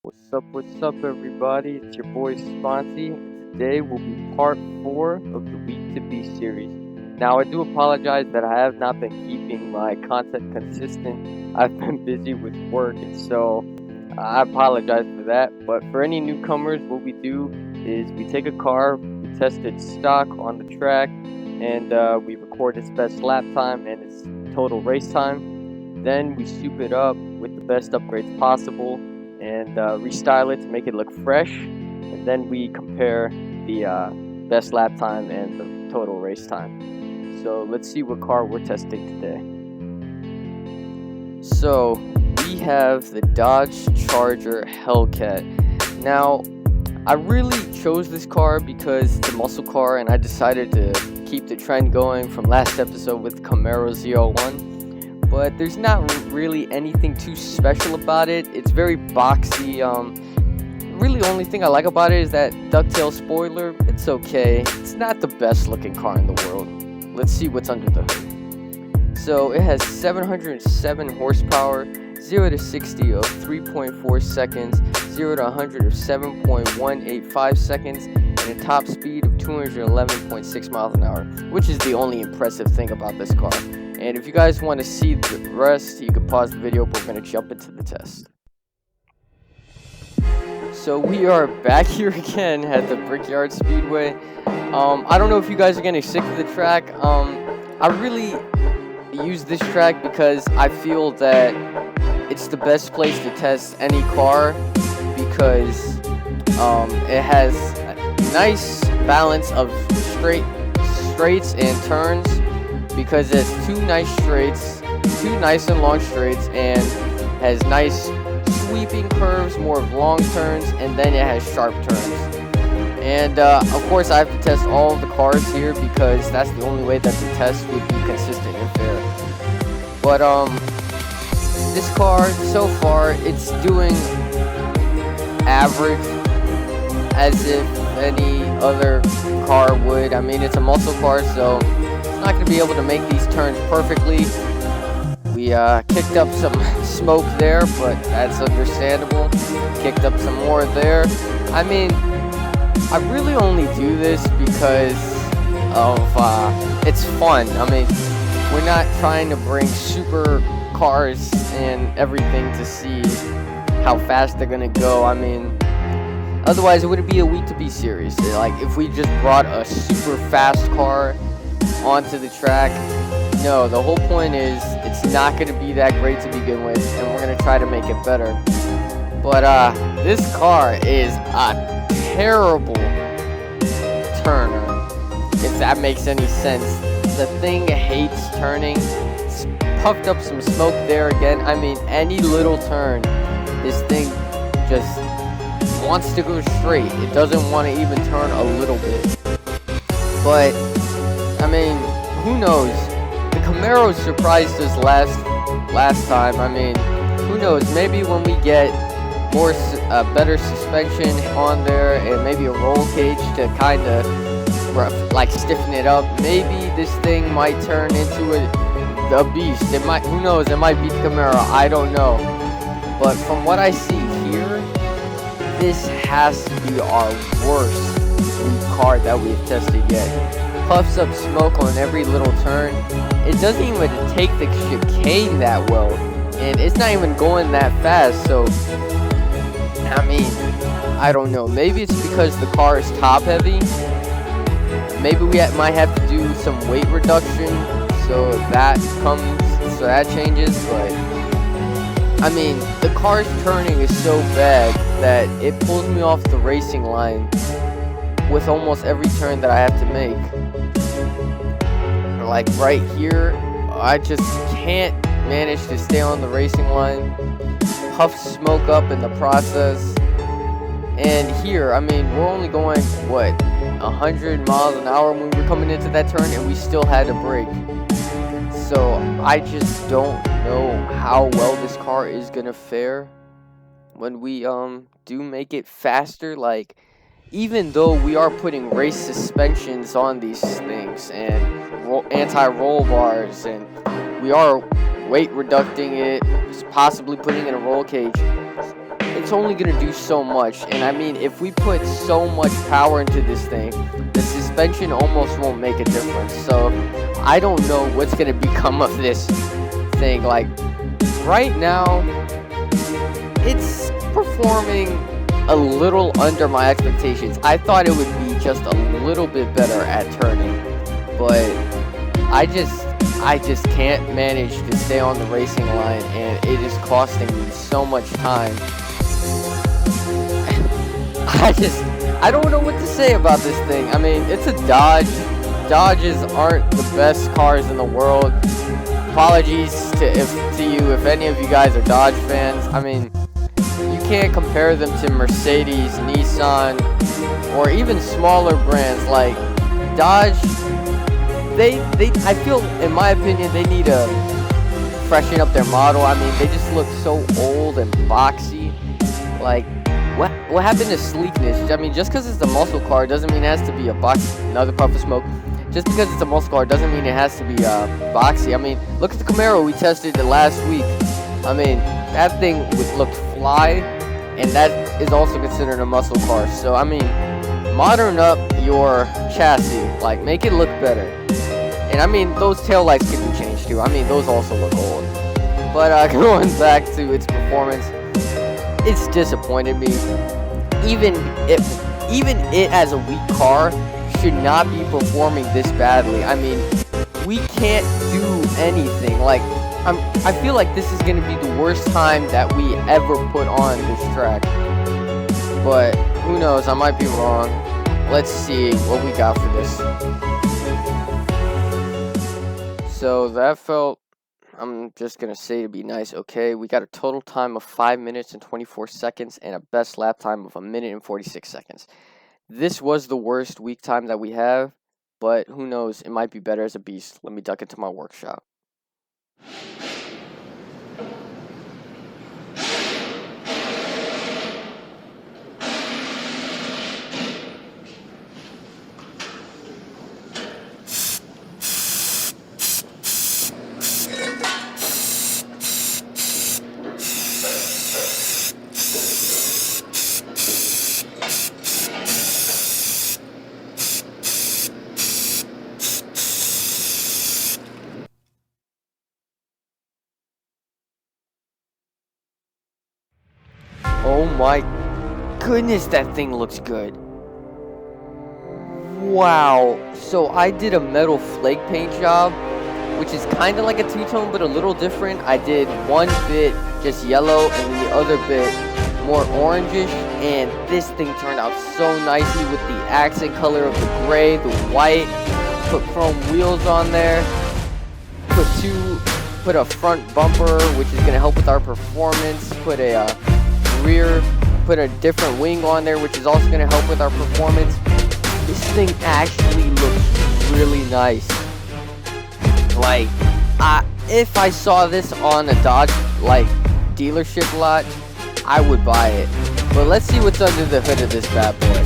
What's up, everybody? It's your boy Sponty, and today will be part 4 of the Week to Be series. Now, I do apologize that I have not been keeping my content consistent. I've been busy with work, and so I apologize for that. But for any newcomers, what we do is we take a car, we test its stock on the track, and we record its best lap time and its total race time. Then we soup it up with the best upgrades possible and restyle it to make it look fresh, and then we compare the best lap time and the total race time. So let's see what car we're testing today. So we have the Dodge Charger Hellcat. Now, I really chose this car because it's a muscle car, and I decided to keep the trend going from last episode with Camaro Z01. But there's not really anything too special about it. It's very boxy. Really, the only thing I like about it is that ducktail spoiler. It's okay. It's not the best looking car in the world. Let's see what's under the hood. So it has 707 horsepower, 0 to 60 of 3.4 seconds, 0 to 100 of 7.185 seconds, and a top speed of 211.6 miles an hour, which is the only impressive thing about this car. And if you guys want to see the rest, you can pause the video, but we're going to jump into the test. So we are back here again at the Brickyard Speedway. I don't know if you guys are getting sick of the track. I really use this track because I feel that it's the best place to test any car because it has a nice balance of straights and turns. Because it has two nice straights, two nice and long straights, and has nice sweeping curves, more of long turns, and then it has sharp turns. And of course I have to test all of the cars here because that's the only way that the test would be consistent and fair. But this car, so far, it's doing average, as if any other car would. I mean, it's a muscle car, so not going to be able to make these turns perfectly. We kicked up some smoke there, but that's understandable. Kicked up some more there. I mean, I really only do this because of it's fun. I mean, we're not trying to bring super cars and everything to see how fast they're going to go. I mean, otherwise it wouldn't be a Week to Be series. Like, if we just brought a super fast car onto the track, no, the whole point is it's not going to be that great to begin with, and we're going to try to make it better. But this car is a terrible turner, if that makes any sense. The thing hates turning. It's puffed up some smoke there again. I mean, any little turn, this thing just wants to go straight. It doesn't want to even turn a little bit. But I mean, who knows? The Camaro surprised us last time. I mean, who knows? Maybe when we get more better suspension on there and maybe a roll cage to kind of like stiffen it up, maybe this thing might turn into a beast. It might. Who knows? It might beat the Camaro. I don't know. But from what I see here, this has to be our worst car that we've tested yet. Puffs up smoke on every little turn. It doesn't even take the chicane that well, and it's not even going that fast. So I mean, I don't know, maybe it's because the car is top heavy. Maybe we might have to do some weight reduction so that changes. But I mean, the car's turning is so bad that it pulls me off the racing line with almost every turn that I have to make. Like right here, I just can't manage to stay on the racing line. Puff smoke up in the process. And here, I mean, we're only going, what, 100 miles an hour when we were coming into that turn, and we still had to brake. So I just don't know how well this car is gonna fare when we do make it faster. Like, even though we are putting race suspensions on these things and anti-roll bars, and we are weight reducing it, possibly putting in a roll cage, it it's only going to do so much. And I mean, if we put so much power into this thing, the suspension almost won't make a difference. So I don't know what's going to become of this thing. Like, right now, it's performing a little under my expectations. I thought it would be just a little bit better at turning, but I just can't manage to stay on the racing line, and it is costing me so much time. I don't know what to say about this thing. I mean, it's a Dodge. Dodges aren't the best cars in the world. Apologies to you if any of you guys are Dodge fans. I mean, you can't compare them to Mercedes, Nissan, or even smaller brands like Dodge. I feel, in my opinion, they need to freshen up their model. I mean, they just look so old and boxy. Like, what happened to sleekness? I mean, just because it's a muscle car doesn't mean it has to be a box. Another puff of smoke. Just because it's a muscle car doesn't mean it has to be boxy. I mean, look at the Camaro we tested it last week. I mean, that thing looked fly, and that is also considered a muscle car. So, I mean, modern up your chassis. Like, make it look better. And I mean, those taillights can be changed too. I mean, those also look old. But going back to its performance, it's disappointed me. Even it as a weak car should not be performing this badly. I mean, we can't do anything. Like, I feel like this is going to be the worst time that we ever put on this track. But who knows? I might be wrong. Let's see what we got for this. So that felt, I'm just going to say to be nice, okay. We got a total time of 5 minutes and 24 seconds and a best lap time of 1 minute and 46 seconds. This was the worst week time that we have, but who knows, it might be better as a beast. Let me duck into my workshop. Oh my goodness, that thing looks good. Wow. So I did a metal flake paint job, which is kind of like a two-tone, but a little different. I did one bit just yellow and then the other bit more orangish, and this thing turned out so nicely with the accent color of the gray, the white. Put chrome wheels on there. Put a front bumper, which is going to help with our performance. Put a rear, put a different wing on there, which is also going to help with our performance. This thing actually looks really nice. Like, if I saw this on a Dodge like dealership lot, I would buy it. But let's see what's under the hood of this bad boy.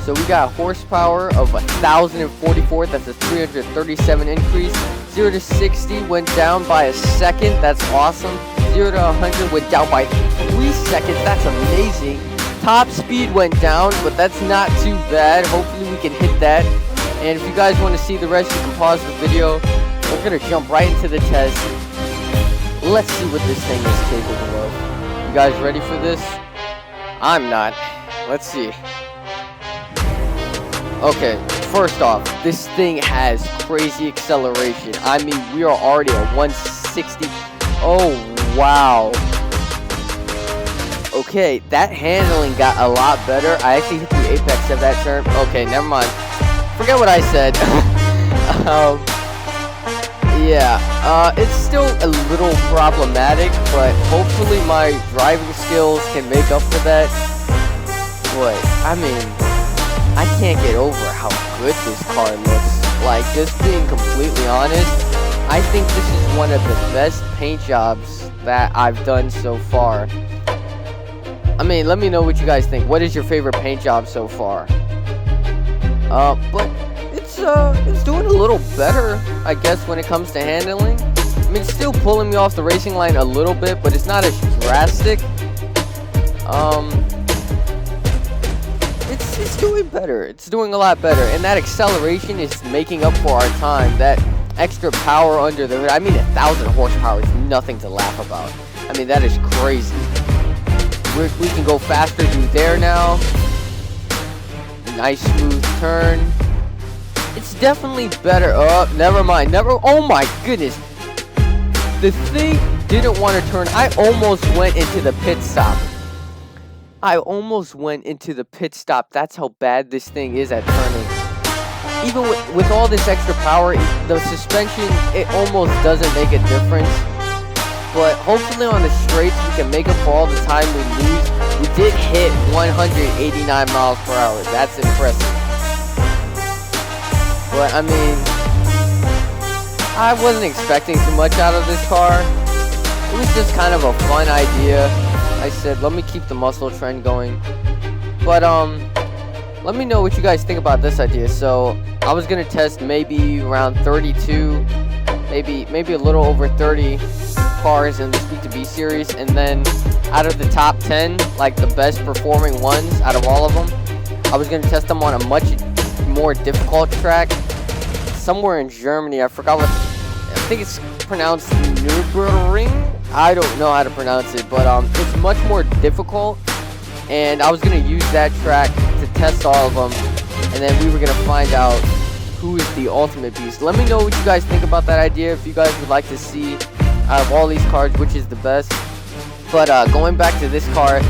So we got horsepower of 1,044. That's a 337 increase. 0 to 60 went down by a second. That's awesome. 0 to 100 went down by 3 seconds. That's amazing. Top speed went down, but that's not too bad. Hopefully we can hit that. And if you guys want to see the rest, you can pause the video. We're going to jump right into the test. Let's see what this thing is capable of. You guys ready for this? I'm not. Let's see. Okay, first off, this thing has crazy acceleration. I mean, we are already at 160. Oh, wow. Okay, that handling got a lot better. I actually hit the apex of that turn. Okay, never mind. Forget what I said. It's still a little problematic, but hopefully my driving skills can make up for that. But, I mean, I can't get over how good this car looks. Like, just being completely honest, I think this is one of the best paint jobs that I've done so far. I mean, let me know what you guys think. What is your favorite paint job so far? But it's doing a little better, I guess, when it comes to handling. I mean, it's still pulling me off the racing line a little bit, but it's not as drastic. It's doing better. It's doing a lot better, and that acceleration is making up for our time. That extra power under the hood. I mean, 1,000 horsepower is nothing to laugh about. I mean, that is crazy. We can go faster through there now. Nice smooth turn. It's definitely better. Oh, never mind. Oh my goodness. The thing didn't want to turn. I almost went into the pit stop. That's how bad this thing is at turning. Even with all this extra power, the suspension, it almost doesn't make a difference. But hopefully on the straights, we can make up for all the time we lose. We did hit 189 miles per hour. That's impressive. But, I mean, I wasn't expecting too much out of this car. It was just kind of a fun idea. I said, let me keep the muscle trend going. But, let me know what you guys think about this idea. So, I was going to test maybe around 32, maybe a little over 30 cars in the Speak to B series. And then, out of the top 10, like the best performing ones out of all of them, I was going to test them on a much more difficult track. Somewhere in Germany, I forgot what, I think it's pronounced Nürburgring. I don't know how to pronounce it, but it's much more difficult, and I was going to use that track to test all of them, and then we were going to find out who is the ultimate beast. Let me know what you guys think about that idea, if you guys would like to see out of all these cars which is the best. But going back to this car,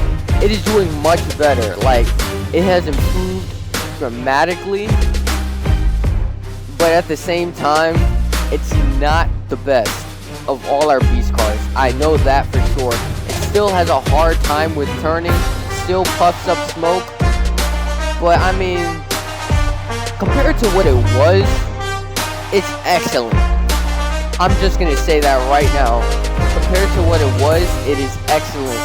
it is doing much better. Like, it has improved dramatically, but at the same time, it's not the best of all our beast cars. I know that for sure. It still has a hard time with turning, still puffs up smoke, but I mean, compared to what it was, it's excellent. I'm just gonna say that right now. Compared to what it was, it is excellent.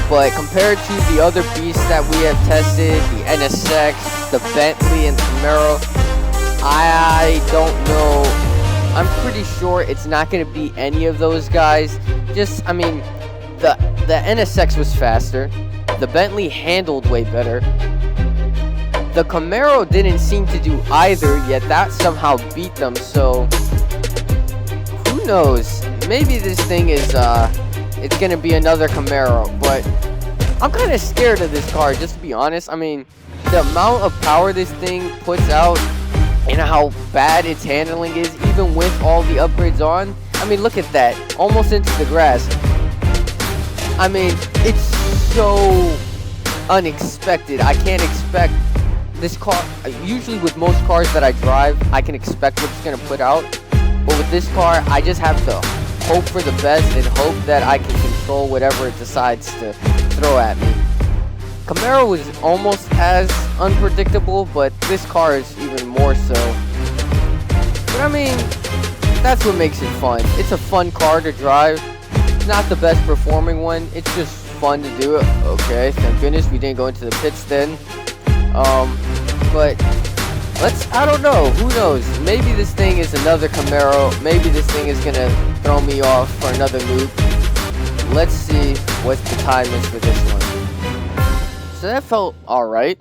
But compared to the other beasts that we have tested, the NSX, the Bentley, and the Camaro, I don't know. I'm pretty sure it's not going to be any of those guys. Just, I mean, the NSX was faster. The Bentley handled way better. The Camaro didn't seem to do either, yet that somehow beat them. So, who knows? Maybe this thing is, it's going to be another Camaro. But I'm kind of scared of this car, just to be honest. I mean, the amount of power this thing puts out and how bad its handling is, even with all the upgrades on. I mean, look at that. Almost into the grass. I mean, it's so unexpected. I can't expect this car. Usually with most cars that I drive, I can expect what it's going to put out. But with this car, I just have to hope for the best and hope that I can control whatever it decides to throw at me. Camaro was almost as unpredictable, but this car is even more so. But I mean, that's what makes it fun. It's a fun car to drive. It's not the best performing one. It's just fun to do it. Okay, thank goodness we didn't go into the pits then. But I don't know. Who knows? Maybe this thing is another Camaro. Maybe this thing is gonna throw me off for another loop. Let's see what the time is for this one. So that felt alright.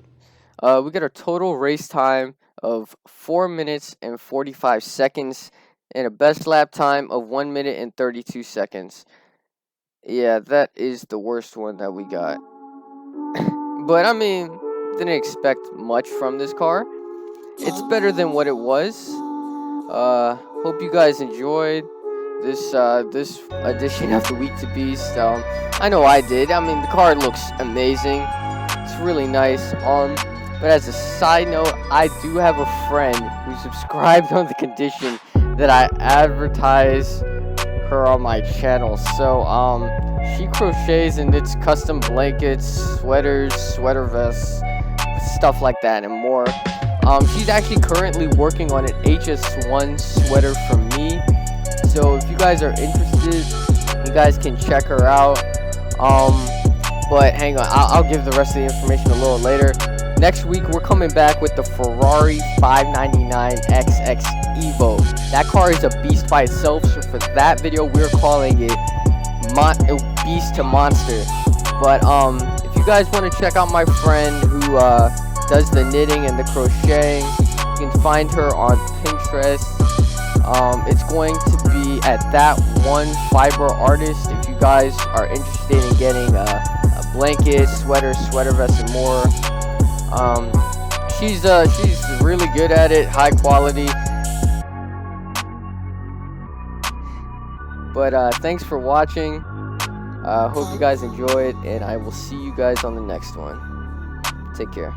We got a total race time of 4 minutes and 45 seconds and a best lap time of 1 minute and 32 seconds. Yeah, that is the worst one that we got. But I mean, didn't expect much from this car. It's better than what it was. Hope you guys enjoyed this edition of the Week to Beast. I know I did. I mean, the car looks amazing. It's really nice. But as a side note, I do have a friend who subscribed on the condition that I advertise her on my channel. So she crochets and knits custom blankets, sweaters, sweater vests, stuff like that, and more. She's actually currently working on an HS1 sweater for me. So if you guys are interested, you guys can check her out. But hang on, I'll give the rest of the information a little later. Next week, we're coming back with the Ferrari 599 XX Evo. That car is a beast by itself, so for that video, we're calling it Beast to Monster. But if you guys want to check out my friend who does the knitting and the crocheting, you can find her on Pinterest. It's going to be at that one fiber artist. If you guys are interested in getting a blanket, sweater vest, and more, she's really good at it, high quality. But thanks for watching. Hope you guys enjoyed, and I will see you guys on the next one. Take care.